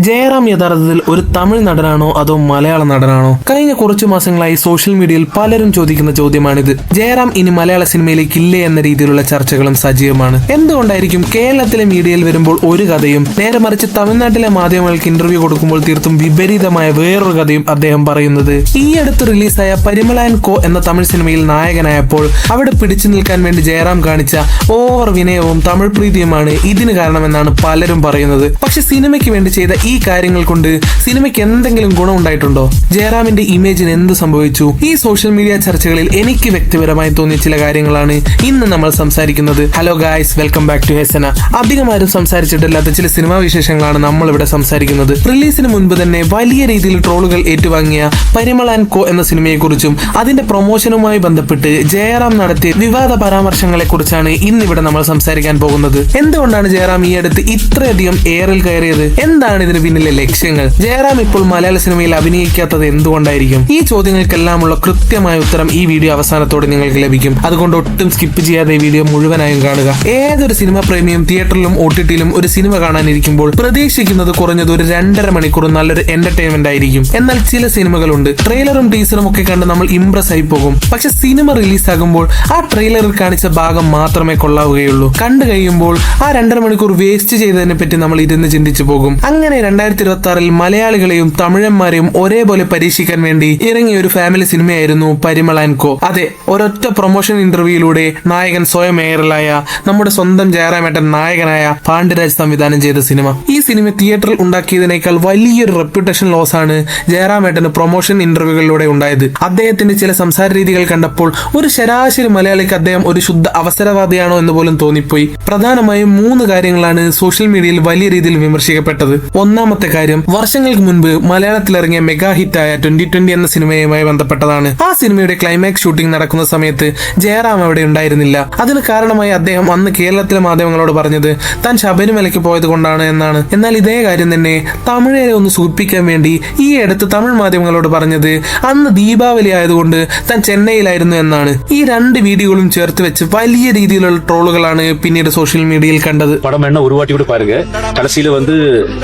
ജയറാം യഥാർത്ഥത്തിൽ ഒരു തമിഴ് നടനാണോ അതോ മലയാള നടനാണോ? കഴിഞ്ഞ കുറച്ചു മാസങ്ങളായി സോഷ്യൽ മീഡിയയിൽ പലരും ചോദിക്കുന്ന ചോദ്യമാണിത്. ജയറാം ഇനി മലയാള സിനിമയിലേക്ക് ഇല്ലേ എന്ന രീതിയിലുള്ള ചർച്ചകളും സജീവമാണ്. എന്തുകൊണ്ടായിരിക്കും കേരളത്തിലെ മീഡിയയിൽ വരുമ്പോൾ ഒരു കഥയും നേരെ മറിച്ച് തമിഴ്നാട്ടിലെ മാധ്യമങ്ങൾക്ക് ഇന്റർവ്യൂ കൊടുക്കുമ്പോൾ തീർത്തും വിപരീതമായ വേറൊരു കഥയും അദ്ദേഹം പറയുന്നത്? ഈ അടുത്ത് റിലീസായ പരിമള ആൻഡ് കോ എന്ന തമിഴ് സിനിമയിൽ നായകനായപ്പോൾ അവിടെ പിടിച്ചു നിൽക്കാൻ വേണ്ടി ജയറാം കാണിച്ച ഓവർ വിനയവും തമിഴ് പ്രീതിയുമാണ് ഇതിന് കാരണമെന്നാണ് പലരും പറയുന്നത്. പക്ഷെ സിനിമയ്ക്ക് വേണ്ടി ചെയ്ത ഈ കാര്യങ്ങൾ കൊണ്ട് സിനിമയ്ക്ക് എന്തെങ്കിലും ഗുണമുണ്ടായിട്ടുണ്ടോ? ജയറാമിന്റെ ഇമേജിന് എന്ത് സംഭവിച്ചു? ഈ സോഷ്യൽ മീഡിയ ചർച്ചകളിൽ എനിക്ക് വ്യക്തിപരമായി തോന്നിയ ചില കാര്യങ്ങളാണ് ഇന്ന് നമ്മൾ സംസാരിക്കുന്നത്. Hello guys, welcome back to Hesana. അധികമാരും സംസാരിച്ചിട്ടില്ലാത്ത ചില സിനിമാ വിശേഷങ്ങളാണ് നമ്മൾ ഇവിടെ സംസാരിക്കുന്നത്. റിലീസിന് മുൻപ് തന്നെ വലിയ രീതിയിൽ ട്രോളുകൾ ഏറ്റുവാങ്ങിയ പരിമള ആൻഡ് കോ എന്ന സിനിമയെ കുറിച്ചും അതിന്റെ പ്രൊമോഷനുമായി ബന്ധപ്പെട്ട് ജയറാം നടത്തിയ വിവാദ പരാമർശങ്ങളെ കുറിച്ചാണ് ഇന്നിവിടെ നമ്മൾ സംസാരിക്കാൻ പോകുന്നത്. എന്തുകൊണ്ടാണ് ജയറാം ഈ അടുത്ത് ഇത്രയധികം എയറിൽ കയറിയത്? എന്താണ് ഇതിന് പിന്നിലെ ലക്ഷ്യങ്ങൾ? ജയറാം ഇപ്പോൾ മലയാള സിനിമയിൽ അഭിനയിക്കാത്തത് എന്തുകൊണ്ടായിരിക്കും? ഈ ചോദ്യങ്ങൾക്കെല്ലാമുള്ള കൃത്യമായ ഉത്തരം ഈ വീഡിയോ അവസാനത്തോടെ നിങ്ങൾക്ക് ലഭിക്കും. അതുകൊണ്ട് ഒട്ടും സ്കിപ്പ് ചെയ്യാതെ ഈ വീഡിയോ മുഴുവനായും കാണുക. ഏതൊരു സിനിമ പ്രേമിയും തിയേറ്ററിലും OTT-ലും ഒരു സിനിമ കാണാനിരിക്കുമ്പോൾ പ്രതീക്ഷിക്കുന്നത് കുറഞ്ഞത് ഒരു 2.5 മണിക്കൂർ നല്ലൊരു എന്റർടൈൻമെന്റ് ആയിരിക്കും. എന്നാൽ ചില സിനിമകളുണ്ട്, ട്രെയിലറും ടീസറും ഒക്കെ കണ്ട് നമ്മൾ ഇംപ്രസ് ആയി പോകും. പക്ഷെ സിനിമ റിലീസാകുമ്പോൾ ആ ട്രെയിലറിൽ കാണിച്ച ഭാഗം മാത്രമേ കൊള്ളാവുകയുള്ളൂ. കണ്ടു കഴിയുമ്പോൾ ആ 2.5 മണിക്കൂർ വേസ്റ്റ് ചെയ്തതിനെ പറ്റി നമ്മൾ ഇരുന്ന് ചിന്തിച്ചു പോകും. അങ്ങനെ 2026-ൽ മലയാളികളെയും തമിഴന്മാരെയും ഒരേപോലെ പരീക്ഷിക്കാൻ വേണ്ടി ഇറങ്ങിയ ഒരു ഫാമിലി സിനിമയായിരുന്നു പരിമള ആൻഡ് കോ. അതെ, ഒരൊറ്റ പ്രൊമോഷൻ ഇന്റർവ്യൂയിലൂടെ നായകൻ സ്വയം എയറിലായ നമ്മുടെ സ്വന്തം ജയറാമേട്ടൻ നായകനായ പാണ്ഡ്യരാജ് സംവിധാനം ചെയ്ത സിനിമ. ഈ സിനിമ തിയേറ്ററിൽ ഉണ്ടാക്കിയതിനേക്കാൾ വലിയൊരു റെപ്യൂട്ടേഷൻ ലോസ് ആണ് ജയറാമേട്ടന് പ്രൊമോഷൻ ഇന്റർവ്യൂകളിലൂടെ ഉണ്ടായത്. അദ്ദേഹത്തിന്റെ ചില സംസാര രീതികൾ കണ്ടപ്പോൾ ഒരു ശരാശരി മലയാളിക്ക് അദ്ദേഹം ഒരു ശുദ്ധ അവസരവാദിയാണോ എന്ന് പോലും തോന്നിപ്പോയി. പ്രധാനമായും 3 കാര്യങ്ങളാണ് സോഷ്യൽ മീഡിയയിൽ വലിയ രീതിയിൽ വിമർശിക്കപ്പെട്ടത്. ഒന്നാമത്തെ കാര്യം, വർഷങ്ങൾക്ക് മുൻപ് മലയാളത്തിൽ ഇറങ്ങിയ മെഗാ ഹിറ്റായ 2020 എന്ന സിനിമയുമായി ബന്ധപ്പെട്ടതാണ്. ആ സിനിമയുടെ ക്ലൈമാക്സ് ഷൂട്ടിംഗ് നടക്കുന്ന സമയത്ത് ജയറാം അവിടെ ഉണ്ടായിരുന്നില്ല. അതിന് കാരണമായി അദ്ദേഹം അന്ന് കേരളത്തിലെ മാധ്യമങ്ങളോട് പറഞ്ഞത് താൻ ശബരിമലയ്ക്ക് പോയത് കൊണ്ടാണ് എന്നാണ്. എന്നാൽ ഇതേ കാര്യം തന്നെ തമിഴരെ ഒന്ന് സൂചിപ്പിക്കാൻ വേണ്ടി ഈ അടുത്ത് തമിഴ് മാധ്യമങ്ങളോട് പറഞ്ഞത് അന്ന് ദീപാവലി ആയതുകൊണ്ട് താൻ ചെന്നൈയിലായിരുന്നു എന്നാണ്. ഈ 2 വീഡിയോകളും ചേർത്ത് വെച്ച് വലിയ രീതിയിലുള്ള ട്രോളുകളാണ് പിന്നീട് സോഷ്യൽ മീഡിയയിൽ കണ്ടത്. படம் என்ன ஒரு வாட்டி கூட பாருங்க, கடைசியில வந்து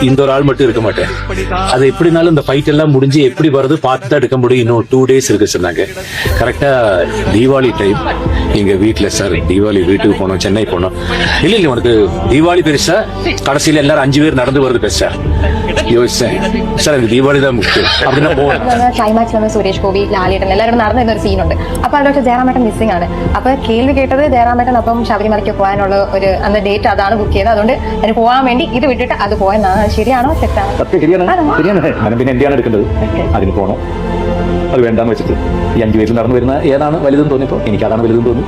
இந்த ஒரு ஆள் மட்டும் இருக்க மாட்டேன். அது எப்படினாலும் இந்த ஃபைட் எல்லாம் முடிஞ்சு எப்படி வருது பார்த்து தான் எடுக்க முடியும். இன்னும் 2 days இருக்கு சொன்னாங்க. கரெக்டா தீபாவளி டைம் எங்க வீட்டுல சார் தீபாவளி வீட்டுக்கு போனோம், சென்னை போனோம். இல்ல இல்ல உனக்கு தீபாவளி பெருசா, கடைசியில எல்லாரும் 5 பேர் நடந்து வருது பெருசா யோசிச்சேன் சார். எனக்கு தீபாவளി தான் മുഖ്യം. அப்படின்னா ക്ലൈമാക്സ് നമ്മൾ സുരേഷ് ഗോപി ലാലേട്ടൻ എല്ലാവരും നടന്നിരുന്ന ഒരു സീനുണ്ട്. അപ്പൊ അതിലൊക്കെ ജയറാമേട്ടൻ മിസ്സിംഗ് ആണ്. അപ്പൊ കേൾവി കേട്ടത് ജയറാമേട്ടൻ അപ്പം ശബരിമലയ്ക്ക് പോകാനുള്ള ഒരു അന്ന് ഡേറ്റ് അതാണ് ബുക്ക് ചെയ്തത്. അതുകൊണ്ട് അതിന് പോകാൻ വേണ്ടി ഇത് വിട്ടിട്ട് അത് പോയെന്നാണ്. ശരിയാണോ തെറ്റാണോ? ശരിയാണ്. പിന്നെ എന്തിനാണ് എടുക്കേണ്ടത്? അതിന് പോണോ അത് വേണ്ടാന്ന് വെച്ചിട്ട് ഈ 5 പേരിൽ നടന്നു വരുന്ന ഏതാണ് വലുതെന്ന് തോന്നിയപ്പോ എനിക്ക് അതാണ് വലുതെന്ന് തോന്നി.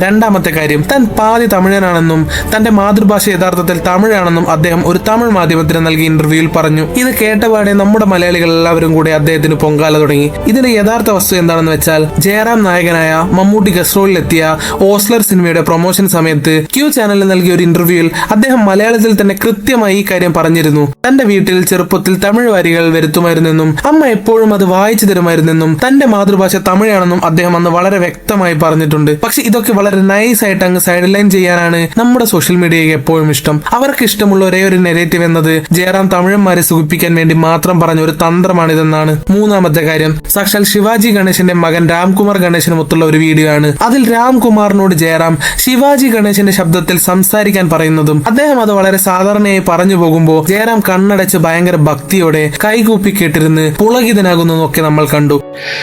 രണ്ടാമത്തെ കാര്യം, താൻ പാതി തമിഴനാണെന്നും തന്റെ മാതൃഭാഷ യഥാർത്ഥത്തിൽ തമിഴാണെന്നും അദ്ദേഹം ഒരു തമിഴ് മാധ്യമത്തിന് നൽകിയ ഇന്റർവ്യൂവിൽ പറഞ്ഞു. ഇത് കേട്ടപാടെ നമ്മുടെ മലയാളികൾ എല്ലാവരും കൂടി അദ്ദേഹത്തിന് പൊങ്കാല തുടങ്ങി. ഇതിന്റെ യഥാർത്ഥ വസ്തു എന്താണെന്ന് വെച്ചാൽ, ജയറാം നായകനായ മമ്മൂട്ടി ഗസ്ട്രോളിലെത്തിയ ഓസ്ലർ സിനിമയുടെ പ്രൊമോഷൻ സമയത്ത് ക്യൂ ചാനലിൽ നൽകിയ ഒരു ഇന്റർവ്യൂവിൽ അദ്ദേഹം മലയാളത്തിൽ തന്നെ കൃത്യമായി ഈ കാര്യം പറഞ്ഞിരുന്നു. തന്റെ വീട്ടിൽ ചെറുപ്പത്തിൽ തമിഴ് വരികൾ വരുത്തുമായിരുന്നെന്നും അമ്മ എപ്പോഴും അത് വായിച്ചു തരുമായിരുന്നെന്നും തന്റെ മാതൃഭാഷ തമിഴാണെന്നും അദ്ദേഹം അന്ന് വളരെ വ്യക്തമായി പറഞ്ഞിട്ടുണ്ട്. പക്ഷെ ഇതൊക്കെ വളരെ നൈസ് ആയിട്ട് അങ്ങ് സൈഡ് ലൈൻ ചെയ്യാനാണ് നമ്മുടെ സോഷ്യൽ മീഡിയയ്ക്ക് എപ്പോഴും ഇഷ്ടം. അവർക്ക് ഇഷ്ടമുള്ള ഒരേ ഒരു നെഗറ്റീവ് എന്നത് ജയറാം തമിഴന്മാരെ സുഖിപ്പിക്കാൻ വേണ്ടി മാത്രം പറഞ്ഞ ഒരു തന്ത്രമാണിതെന്നാണ്. മൂന്നാമത്തെ കാര്യം, സാക്ഷാൽ ശിവാജി ഗണേശന്റെ മകൻ രാംകുമാർ ഗണേശനുമൊത്തുള്ള ഒരു വീഡിയോ ആണ്. അതിൽ രാംകുമാറിനോട് ജയറാം ശിവാജി ഗണേശന്റെ ശബ്ദത്തിൽ സംസാരിക്കാൻ പറയുന്നതും അദ്ദേഹം അത് വളരെ സാധാരണയായി പറഞ്ഞു പോകുമ്പോൾ ജയറാം കണ്ണടച്ച് ഭയങ്കര ഭക്തിയോടെ കൈകൂപ്പി കേട്ടിരുന്ന് പുളകിതനാകുന്നതും ഒക്കെ നമ്മൾ കണ്ടു.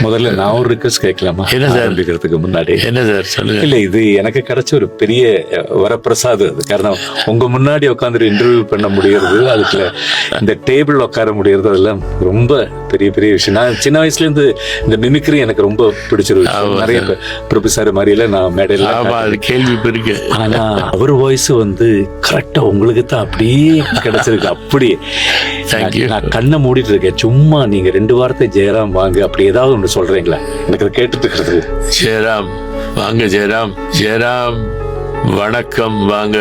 முதல்ல நான் ஒரு ரிக்வெஸ்ட் கேட்கலாமா? ஆரம்பிக்கிறதுக்கு முன்னாடி என்ன சார் சொல்லுங்க. இல்ல இது எனக்கு கிடைச்ச ஒரு பெரிய வரப்பிரசாதம். அது காரணம் உங்க முன்னாடி உட்காந்து இன்டர்வியூ பண்ண முடியறது, அதுக்குள்ள இந்த டேபிள் உட்கார முடியறது, அதெல்லாம் ரொம்ப பெரிய பெரிய விஷயம். நான் சின்ன வயசுல இருந்து இந்த மிமிக்ரி எனக்கு ரொம்ப பிடிச்சிருக்கு. நிறைய ப்ரொஃபஸர் மாதிரில நான் மேடையில கேள்வி இருக்கு. ஆனா அவர் வாய்ஸ் வந்து கரெக்டா உங்களுக்கு தான் அப்படியே கிடைச்சிருக்கு. அப்படியே நான் கண்ணை மூடிட்டு இருக்கேன். சும்மா நீங்க 2 வார்த்தை ஜெயராம் வாங்க அப்படி ஏதாவது ஒன்று சொல்றீங்களா? எனக்கு அதை கேட்டுட்டு இருக்கிறது. ஜெயராம் வாங்க, ஜெயராம் ஜெயராம் வணக்கம் வாங்க.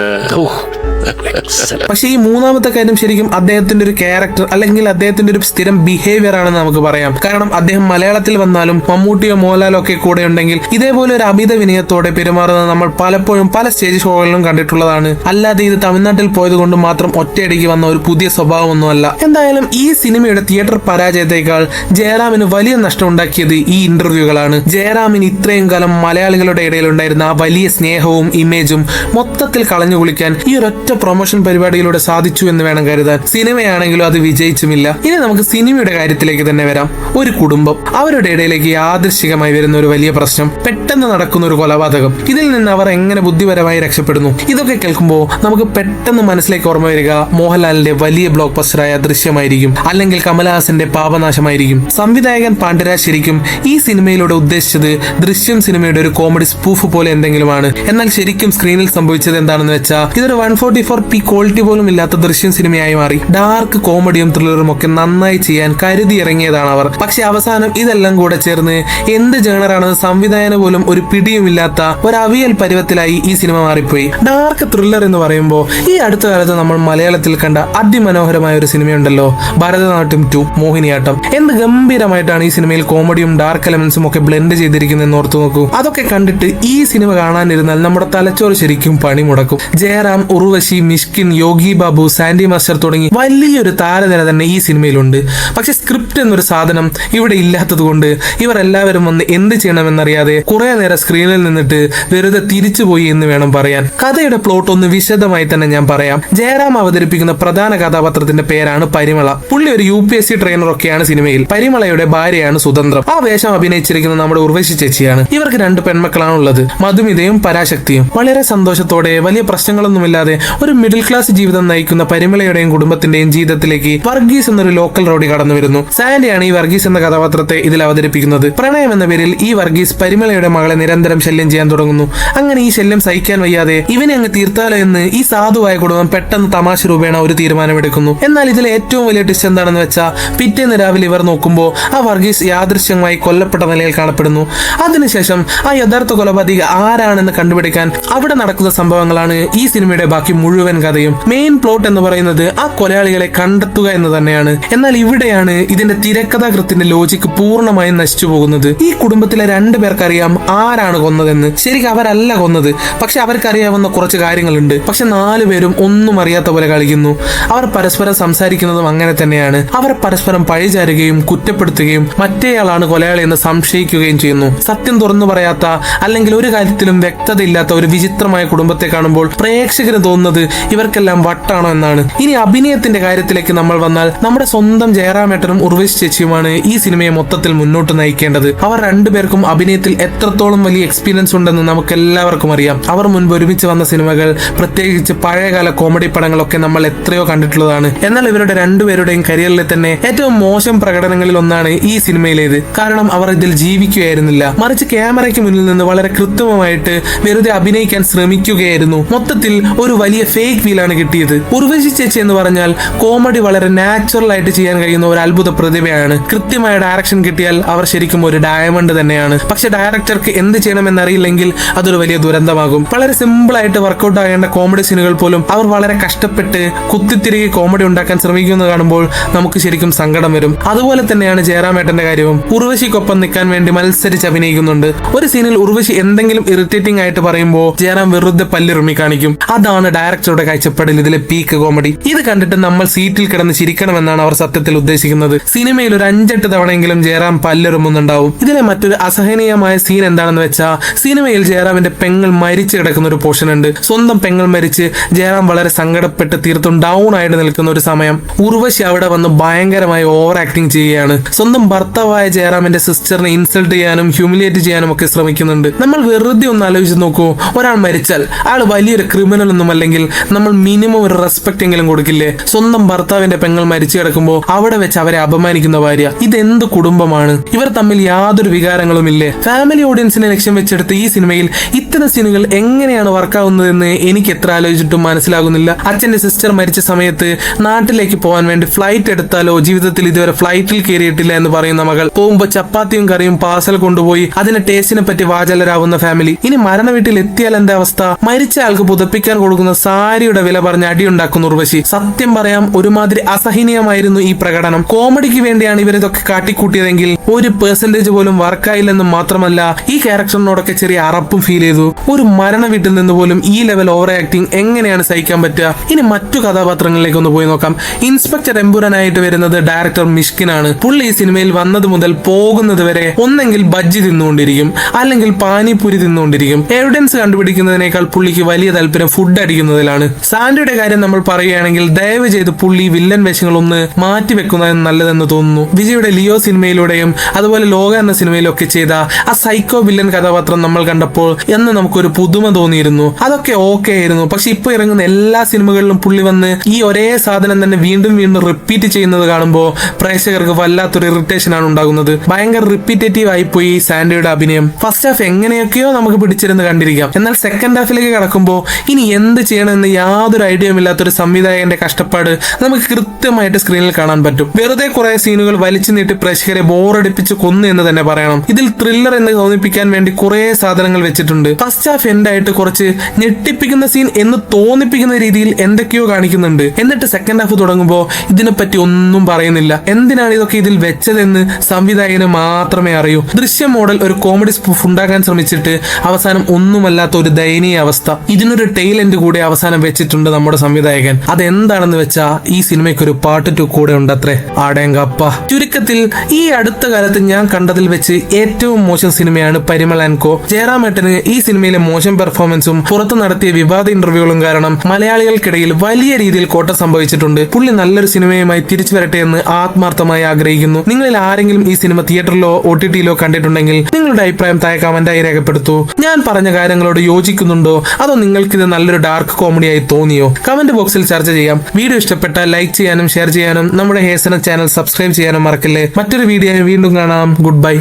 പക്ഷെ ഈ മൂന്നാമത്തെ കാര്യം ശരിക്കും അദ്ദേഹത്തിന്റെ ഒരു ക്യാരക്ടർ അല്ലെങ്കിൽ അദ്ദേഹത്തിന്റെ ഒരു സ്ഥിരം ബിഹേവിയർ ആണെന്ന് നമുക്ക് പറയാം. കാരണം അദ്ദേഹം മലയാളത്തിൽ വന്നാലും മമ്മൂട്ടിയോ മോഹൻലാലോ ഒക്കെ കൂടെ ഉണ്ടെങ്കിൽ ഇതേപോലെ ഒരു അമിത വിനയത്തോടെ പെരുമാറുന്നത് നമ്മൾ പലപ്പോഴും പല സ്റ്റേജ് ഷോകളിലും കണ്ടിട്ടുള്ളതാണ്. അല്ലാതെ ഇത് തമിഴ്നാട്ടിൽ പോയത് കൊണ്ട് മാത്രം ഒറ്റയടിക്ക് വന്ന ഒരു പുതിയ സ്വഭാവമൊന്നുമല്ല. എന്തായാലും ഈ സിനിമയുടെ തിയേറ്റർ പരാജയത്തെക്കാൾ ജയറാമിന് വലിയ നഷ്ടം ഉണ്ടാക്കിയത് ഈ ഇന്റർവ്യൂകളാണ്. ജയറാമിന് ഇത്രയും കാലം മലയാളികളുടെ ഇടയിൽ ഉണ്ടായിരുന്ന ആ വലിയ സ്നേഹവും ഇമേജും മൊത്തത്തിൽ കളഞ്ഞു കുളിക്കാൻ ഈ ഒരൊറ്റ പ്രൊമോഷൻ പരിപാടിയിലൂടെ സാധിച്ചു എന്ന് വേണം കരുതാൻ. സിനിമയാണെങ്കിലും അത് വിജയിച്ചുമില്ല. ഇനി നമുക്ക് സിനിമയുടെ കാര്യത്തിലേക്ക് തന്നെ വരാം. ഒരു കുടുംബം, അവരുടെ ഇടയിലേക്ക് യാദൃശ്ചികമായി വരുന്ന ഒരു വലിയ പ്രശ്നം, പെട്ടെന്ന് നടക്കുന്ന ഒരു കൊലപാതകം, ഇതിൽ നിന്ന് അവർ എങ്ങനെ ബുദ്ധിപരമായി രക്ഷപ്പെടുന്നു. ഇതൊക്കെ കേൾക്കുമ്പോൾ നമുക്ക് പെട്ടെന്ന് മനസ്സിലേക്ക് ഓർമ്മ വരിക മോഹൻലാലിന്റെ വലിയ ബ്ലോക്ക് ബസ്റ്ററായ ദൃശ്യമായിരിക്കും, അല്ലെങ്കിൽ കമലഹാസന്റെ പാപനാശമായിരിക്കും. സംവിധായകൻ പാണ്ഡ്യരാജ് ശരിക്കും ഈ സിനിമയിലൂടെ ഉദ്ദേശിച്ചത് ദൃശ്യം സിനിമയുടെ ഒരു കോമഡി സ്പൂഫ് പോലെ എന്തെങ്കിലുമാണ്. എന്നാൽ ശരിക്കും സ്ക്രീനിൽ സംഭവിച്ചത് എന്താണെന്ന് വെച്ചാൽ ഇതൊരു 144p ക്വാളിറ്റി പോലും ഇല്ലാത്ത ദൃശ്യം സിനിമയായി മാറി. ഡാർക്ക് കോമഡിയും ത്രില്ലറും ഒക്കെ നന്നായി ചെയ്യാൻ കരുതി ഇറങ്ങിയതാണ് അവർ. പക്ഷെ അവസാനം ഇതെല്ലാം കൂടെ ചേർന്ന് എന്ത് ജേണറാണെന്ന് സംവിധായകന് പോലും ഒരു പിടിയുമില്ലാത്ത ഒരു അവിയൽ പരുവത്തിലായി ഈ സിനിമ മാറിപ്പോയി. ഡാർക്ക് ത്രില്ലർ എന്ന് പറയുമ്പോൾ ഈ അടുത്ത കാലത്ത് നമ്മൾ മലയാളത്തിൽ കണ്ട അതിമനോഹരമായ ഒരു സിനിമയുണ്ടല്ലോ, ഭരതനാട്യം 2 മോഹിനിയാട്ടം. എന്ത് ഗംഭീരമായിട്ടാണ് ഈ സിനിമയിൽ കോമഡിയും ഡാർക്ക് എലമെന്റ്സും ഒക്കെ ബ്ലെൻഡ് ചെയ്തിരിക്കുന്നതെന്ന് ഓർത്തു നോക്കൂ. അതൊക്കെ കണ്ടിട്ട് ഈ സിനിമ കാണാനിരുന്നാൽ നമ്മുടെ തലച്ചോറ് ശരിക്കും പണി മുടക്കും. ജയറാം, ഉർവശി, മിഷ്കിൻ, യോഗി ബാബു, സാൻഡി മാസ്റ്റർ തുടങ്ങി വലിയൊരു താരനിര തന്നെ ഈ സിനിമയിലുണ്ട്. പക്ഷെ സ്ക്രിപ്റ്റ് എന്നൊരു സാധനം ഇവിടെ ഇല്ലാത്തത് കൊണ്ട് ഇവർ എല്ലാവരും വന്ന് എന്ത് ചെയ്യണമെന്നറിയാതെ കുറെ നേരം സ്ക്രീനിൽ നിന്നിട്ട് വെറുതെ തിരിച്ചുപോയി എന്ന് വേണം പറയാൻ. കഥയുടെ പ്ലോട്ട് ഒന്ന് വിശദമായി തന്നെ ഞാൻ പറയാം. ജയറാം അവതരിപ്പിക്കുന്ന പ്രധാന കഥാപാത്രത്തിന്റെ പേരാണ് പരിമള. പുള്ളി ഒരു UPSC ട്രെയിനർ ഒക്കെയാണ് സിനിമയിൽ. പരിമളയുടെ ഭാര്യയാണ് സുതന്ത്രം. ആ വേഷം അഭിനയിച്ചിരിക്കുന്ന നമ്മുടെ ഉർവശി ചേച്ചിയാണ്. ഇവർക്ക് 2 പെൺമക്കളാണ് ഉള്ളത്, മധുമിതയും പരാശക്തിയും. വളരെ സന്തോഷത്തോടെ വലിയ പ്രശ്നങ്ങളൊന്നുമില്ലാതെ ഒരു മിഡിൽ ക്ലാസ് ജീവിതം നയിക്കുന്ന പരിമളയുടെയും കുടുംബത്തിന്റെയും ജീവിതത്തിലേക്ക് വർഗീസ് എന്നൊരു ലോക്കൽ റോഡി കടന്നു വരുന്നു. സാൻഡിയാണ് ഈ വർഗീസ് എന്ന കഥാപാത്രത്തെ ഇതിൽ അവതരിപ്പിക്കുന്നത്. പ്രണയം എന്ന പേരിൽ ഈ വർഗീസ് പരിമളയുടെ മകളെ നിരന്തരം ശല്യം ചെയ്യാൻ തുടങ്ങുന്നു. അങ്ങനെ ഈ ശല്യം സഹിക്കാൻ വയ്യാതെ ഇവനെ അങ്ങ് തീർത്താലോ എന്ന് ഈ സാധുവായ കുടുംബം പെട്ടെന്ന് തമാശ രൂപേണ ഒരു തീരുമാനമെടുക്കുന്നു. എന്നാൽ ഇതിലെ ഏറ്റവും വലിയ ടിസ്റ്റ് എന്താണെന്ന് വെച്ചാൽ പിറ്റേന്ന് രാവിലെ ഇവർ നോക്കുമ്പോൾ ആ വർഗീസ് യാദൃശ്യമായി കൊല്ലപ്പെട്ട നിലയിൽ കാണപ്പെടുന്നു. അതിനുശേഷം ആ യഥാർത്ഥ കൊലപാതക ആരാണെന്ന് കണ്ടുപിടിക്കാൻ അവിടെ നടക്കുന്ന സംഭവങ്ങളാണ് ഈ സിനിമയുടെ ബാക്കി മുഴുവൻ കഥയും. മെയിൻ പ്ലോട്ട് എന്ന് പറയുന്നത് ആ കൊലയാളികളെ കണ്ടെത്തുക എന്ന് തന്നെയാണ്. എന്നാൽ ഇവിടെയാണ് ഇതിന്റെ തിരക്കഥാകൃത്തിന്റെ ലോജിക്ക് പൂർണ്ണമായും നശിച്ചു പോകുന്നത്. ഈ കുടുംബത്തിലെ 2 പേർക്കറിയാം ആരാണ് കൊന്നതെന്ന്. ശരിക്കും അവരല്ല കൊന്നത്, പക്ഷെ അവർക്കറിയാവുന്ന കുറച്ച് കാര്യങ്ങളുണ്ട്. പക്ഷെ 4 പേരും ഒന്നും അറിയാത്ത പോലെ കളിക്കുന്നു. അവർ പരസ്പരം സംസാരിക്കുന്നതും അങ്ങനെ തന്നെയാണ്. അവർ പരസ്പരം പഴിചാരുകയും കുറ്റപ്പെടുത്തുകയും മറ്റേയാളാണ് കൊലയാളി എന്ന് സംശയിക്കുകയും ചെയ്യുന്നു. സത്യം തുറന്നു പറയാത്ത അല്ലെങ്കിൽ ഒരു കാര്യത്തിലും വ്യക്തതയില്ലാത്ത ഒരു വിചിത്രമായ കുടുംബത്തെ കാണുമ്പോൾ പ്രേക്ഷകന് തോന്നുന്നത് ഇവർക്കെല്ലാം വട്ടാണോ എന്നാണ്. ഇനി അഭിനയത്തിന്റെ കാര്യത്തിലേക്ക് നമ്മൾ വന്നാൽ നമ്മുടെ സ്വന്തം ജയറാമേട്ടനും ഉർവശി ചേച്ചിയുമാണ് ഈ സിനിമയെ മൊത്തത്തിൽ മുന്നോട്ട് നയിക്കേണ്ടത്. അവർ 2 പേർക്കും അഭിനയത്തിൽ എത്രത്തോളം വലിയ എക്സ്പീരിയൻസ് ഉണ്ടെന്ന് നമുക്ക് എല്ലാവർക്കും അറിയാം. അവർ മുൻപ് ഒരുമിച്ച് വന്ന സിനിമകൾ, പ്രത്യേകിച്ച് പഴയകാല കോമഡി പടങ്ങളൊക്കെ നമ്മൾ എത്രയോ കണ്ടിട്ടുള്ളതാണ്. എന്നാൽ ഇവരുടെ 2 പേരുടെയും കരിയറിലെ തന്നെ ഏറ്റവും മോശം പ്രകടനങ്ങളിൽ ഒന്നാണ് ഈ സിനിമയിലേത്. കാരണം അവർ ഇതിൽ ജീവിക്കുകയായിരുന്നില്ല, മറിച്ച് ക്യാമറയ്ക്ക് മുന്നിൽ നിന്ന് വളരെ കൃത്രിമമായിട്ട് വെറുതെ അഭിനയിക്കാൻ ശ്രമിക്കുകയായിരുന്നു. മൊത്തത്തിൽ ഒരു വലിയ ഫേക്ക് ഫീലാണ് കിട്ടിയത്. ഉർവശി ചേച്ചി എന്ന് പറഞ്ഞാൽ കോമഡി വളരെ നാച്ചുറൽ ആയിട്ട് ചെയ്യാൻ കഴിയുന്ന ഒരു അത്ഭുത പ്രതിഭയാണ്. കൃത്യമായ ഡയറക്ഷൻ കിട്ടിയാൽ അവർ ശരിക്കും ഒരു ഡയമണ്ട് തന്നെയാണ്. പക്ഷെ ഡയറക്ടർക്ക് എന്ത് ചെയ്യണമെന്നറിയില്ലെങ്കിൽ അതൊരു വലിയ ദുരന്തമാകും. വളരെ സിമ്പിൾ ആയിട്ട് വർക്കൗട്ട് ആകേണ്ട കോമഡി സീനുകൾ പോലും അവർ വളരെ കഷ്ടപ്പെട്ട് കുത്തിത്തിരികെ കോമഡി ഉണ്ടാക്കാൻ ശ്രമിക്കുന്നത് കാണുമ്പോൾ നമുക്ക് ശരിക്കും സങ്കടം വരും. അതുപോലെ തന്നെയാണ് ജയറാമേട്ടന്റെ കാര്യവും. ഉർവശിക്കൊപ്പം നിൽക്കാൻ വേണ്ടി മത്സരിച്ച് അഭിനയിക്കുന്നുണ്ട്. ഒരു സീനിൽ ഉർവശി എന്തെങ്കിലും ഇറിറ്റേറ്റിംഗ് ആയിട്ട് പറയുമ്പോൾ ജയറാം വെറുതെ പല്ലിറുമി കാണിക്കും. അതാണ് ഡയറക്ടറുടെ കാഴ്ചപ്പാടിൽ ഇതിലെ പീക്ക് കോമഡി. ഇത് കണ്ടിട്ട് നമ്മൾ സീറ്റിൽ കിടന്ന് ചിരിക്കണമെന്നാണ് അവർ സത്യത്തിൽ ഉദ്ദേശിക്കുന്നത്. സിനിമയിൽ ഒരു 5-8 തവണയെങ്കിലും ജയറാം പല്ലിറുമുന്നുണ്ടാവും. ഇതിലെ മറ്റൊരു അസഹനീയമായ സീൻ എന്താണെന്ന് വെച്ചാൽ സിനിമയിൽ ജയറാമിന്റെ പെങ്ങൾ മരിച്ചു കിടക്കുന്ന ഒരു പോർഷൻ ഉണ്ട്. സ്വന്തം പെങ്ങൾ മരിച്ച് ജയറാം വളരെ സങ്കടപ്പെട്ട് തീർത്തും ഡൗൺ ആയിട്ട് നിൽക്കുന്ന ഒരു സമയം ഉർവശി അവിടെ വന്ന് ഭയങ്കരമായി ഓവർ ആക്ടിങ് ചെയ്യുകയാണ്. സ്വന്തം ഭർത്താവായ ജയറാമിന്റെ സിസ്റ്ററിനെ ഇൻസൾട്ട് ചെയ്യാനും ഹ്യൂമിലിയേറ്റ് ചെയ്യാനും ഒക്കെ ശ്രമിക്കുന്നുണ്ട്. നമ്മൾ വെറുതെ ഒന്ന് ആലോചിച്ച് നോക്കൂ, ഒരാൾ മരിച്ചാൽ അയാൾ വലിയൊരു ക്രിമിനൽ ഒന്നും അല്ലെങ്കിൽ നമ്മൾ മിനിമം ഒരു റെസ്പെക്ട് എങ്കിലും കൊടുക്കില്ലേ? സ്വന്തം ഭർത്താവിന്റെ പെങ്ങൾ മരിച്ചു കിടക്കുമ്പോൾ അവിടെ വെച്ച് അവരെ അപമാനിക്കുന്ന ഭാര്യ. ഇതെന്ത് കുടുംബമാണ്? ഇവർ തമ്മിൽ യാതൊരു വികാരങ്ങളും ഇല്ലേ? ഫാമിലി ഓഡിയൻസിനെ ലക്ഷ്യം വെച്ചെടുത്ത് ഈ സിനിമയിൽ ഇത്തരം സീനുകൾ എങ്ങനെയാണ് വർക്കാവുന്നതെന്ന് എനിക്ക് എത്ര ആലോചിച്ചിട്ടും മനസ്സിലാകുന്നില്ല. അച്ഛന്റെ സിസ്റ്റർ മരിച്ച സമയത്ത് നാട്ടിലേക്ക് പോകാൻ വേണ്ടി ഫ്ലൈറ്റ് എടുത്താലോ, ജീവിതത്തിൽ ഇതുവരെ ഫ്ലൈറ്റിൽ കയറിയിട്ടില്ല എന്ന് പറയുന്ന മകൾ പോകുമ്പോൾ ചപ്പാത്തിയും കറിയും പാർസൽ കൊണ്ടുപോയി അതിന്റെ ടേസ്റ്റിനെ പറ്റി വാചാലരാകുന്ന ഫാമിലി. ഇനി മരണ വീട്ടിൽ എത്തിയാൽ എന്താ അവസ്ഥ? മരിച്ച ആൾക്ക് പുതപ്പിക്കാൻ കൊടുക്കുന്ന സാരിയുടെ വില പറഞ്ഞ് അടിയുണ്ടാക്കുന്ന ഉർവശി. സത്യം പറയാം, ഒരുമാതിരി അസഹനീയമായിരുന്നു ഈ പ്രകടനം. കോമഡിക്ക് വേണ്ടിയാണ് ഇവരിതൊക്കെ കാട്ടിക്കൂട്ടിയതെങ്കിൽ 1% പോലും വർക്കായില്ലെന്നും മാത്രമല്ല ഈ ക്യാരക്ടറിനോടൊക്കെ ചെറിയ അറപ്പും ഫീൽ ചെയ്തു. ഒരു മരണ വീട്ടിൽ നിന്ന് പോലും ഈ ലെവൽ ഓവർ ആക്ടിങ് എങ്ങനെയാണ് സഹിക്കാൻ പറ്റുക? ഇനി മറ്റു കഥാപാത്രങ്ങളിലേക്ക് ഒന്ന് പോയി നോക്കാം. ഇൻസ്പെക്ടർ എമ്പുരാനായിട്ട് വരുന്നത് ഡയറക്ടർ മിഷ്കിനാണ്. പുള്ളി ഈ സിനിമയിൽ വന്നത് മുതൽ പോകുന്നത് വരെ ഒന്നെങ്കിൽ ബജ്ജി തിന്നുകൊണ്ടിരിക്കും, അല്ലെങ്കിൽ പാനിപൂരി തിന്നുകൊണ്ടിരിക്കും. എവിഡൻസ് കണ്ടുപിടിക്കുന്നതിനേക്കാൾ പുള്ളിക്ക് വലിയ താല്പര്യം ഫുഡ് അടിക്കുന്നതിലാണ്. സാൻഡയുടെ കാര്യം നമ്മൾ പറയുകയാണെങ്കിൽ ദയവ് ചെയ്ത് പുള്ളി വില്ലൻ വേഷങ്ങളൊന്ന് മാറ്റിവെക്കുന്നതാണ് നല്ലതെന്ന് തോന്നുന്നു. വിജയുടെ ലിയോ സിനിമയിലൂടെയും അതുപോലെ ലോക എന്ന സിനിമയിലൊക്കെ ചെയ്ത ആ സൈക്കോ വില്ലൻ കഥാപാത്രം നമ്മൾ കണ്ടപ്പോൾ എന്ന് നമുക്കൊരു പുതുമ തോന്നിയിരുന്നു. അതൊക്കെ ഓക്കെ ആയിരുന്നു. പക്ഷെ ഇപ്പൊ ഇറങ്ങുന്ന എല്ലാ സിനിമകളിലും പുള്ളി വന്ന് ഈ ഒരേ സാധനം തന്നെ വീണ്ടും വീണ്ടും റിപ്പീറ്റ് ചെയ്യുന്നത് കാണുമ്പോൾ പ്രേക്ഷകർക്ക് വല്ലാത്തൊരു ഇറിറ്റേഷൻ ആണ് ഉണ്ടാകുന്നത്. ഭയങ്കര റിപ്പീറ്റേറ്റീവ് ആയിപ്പോയി സാൻഡയുടെ അഭിനയം. ഫസ്റ്റ് ഹാഫ് എങ്ങനെയൊക്കെയോ നമുക്ക് പിടിച്ചിരുന്ന് കണ്ടിരിക്കാം. എന്നാൽ സെക്കൻഡ് ഹാഫിലേക്ക് കടക്കുമ്പോൾ ഇനി എന്ത് ചെയ്യണമെന്ന് യാതൊരു ഐഡിയയും ഇല്ലാത്തൊരു സംവിധായകന്റെ കഷ്ടപ്പാട് നമുക്ക് കൃത്യമായിട്ട് സ്ക്രീനിൽ കാണാൻ പറ്റും. വെറുതെ കുറെ സീനുകൾ വലിച്ചു നീട്ടി പ്രേക്ഷകരെ ബോറടിപ്പിച്ച് കൊന്നു എന്ന് തന്നെ പറയണം. ഇതിൽ ത്രില്ലർ എന്ന് തോന്നിപ്പിക്കാൻ വേണ്ടി കുറെ സാധനങ്ങൾ വെച്ചിട്ടുണ്ട്. ഫസ്റ്റ് ഹാഫ് എൻഡായിട്ട് കുറച്ച് ഞെട്ടിപ്പിക്കുന്ന സീൻ എന്ന് തോന്നിപ്പിക്കുന്ന രീതിയിൽ എന്തൊക്കെയോ കാണിക്കുന്നുണ്ട്. എന്നിട്ട് സെക്കൻഡ് ഹാഫ് തുടങ്ങുമ്പോൾ ഇതിനെപ്പറ്റി ഒന്നും പറയുന്നില്ല. എന്തിനാണ് ഇതൊക്കെ ഇതിൽ വെച്ചതെന്ന് സംവിധായകന് മാത്രമേ അറിയൂ. ദൃശ്യം മോഡൽ ഒരു കോമഡി സ്പൂഫ് ഉണ്ടാക്കാൻ ശ്രമിച്ചിട്ട് അവസാനം ഒന്നുമല്ലാത്ത ഒരു ദയനീയ അവസ്ഥ. ഇതിനൊരു ടെയിൽ എൻഡ് കൂടെ അവസാനം വെച്ചിട്ടുണ്ട് നമ്മുടെ സംവിധായകൻ. അതെന്താണെന്ന് വെച്ചാ ഈ സിനിമയ്ക്ക് ഒരു പാർട്ട് 2 കൂടെ ഉണ്ടത്രേ. ആടേങ്കപ്പ. ചുരുക്കത്തിൽ ഈ അടുത്ത കാലത്ത് ഞാൻ കണ്ടതിൽ വെച്ച് ഏറ്റവും മോശം സിനിമയാണ് പരിമൾ ആൻഡ് കോ. ജയറാമേട്ടന് ഈ സിനിമയിലെ മോശം പെർഫോമൻസും പുറത്ത് നടത്തിയ വിവാദ ഇന്റർവ്യൂകളും കാരണം മലയാളികൾക്കിടയിൽ വലിയ രീതിയിൽ കോട്ടം സംഭവിച്ചിട്ടുണ്ട്. പുള്ളി നല്ലൊരു സിനിമയുമായി തിരിച്ചു വരട്ടെ എന്ന് ആത്മാർത്ഥമായി ആഗ്രഹിക്കുന്നു. നിങ്ങളിൽ ആരെങ്കിലും ഈ സിനിമ തിയേറ്ററിലോ OTT-ലോ കണ്ടിട്ടുണ്ടെങ്കിൽ നിങ്ങളുടെ അഭിപ്രായം താഴെ കമന്റായി രേഖപ്പെടുത്തൂ. ഞാൻ പറഞ്ഞ കാര്യങ്ങളോട് യോജിക്കുന്നുണ്ടോ അതോ നിങ്ങൾക്കിത് നല്ലൊരു ഡാർക്ക് കോമഡിയായി തോന്നിയോ? കമന്റ് ബോക്സിൽ ചർച്ച ചെയ്യാം. വീഡിയോ ഇഷ്ടപ്പെട്ടാൽ ലൈക്ക് ചെയ്യാനും ഷെയർ ചെയ്യാനും നമ്മുടെ ഹേസന ചാനൽ സബ്സ്ക്രൈബ് ചെയ്യാനും മറക്കല്ലേ. മറ്റൊരു വീഡിയോ വീണ്ടും കാണാം. Good bye.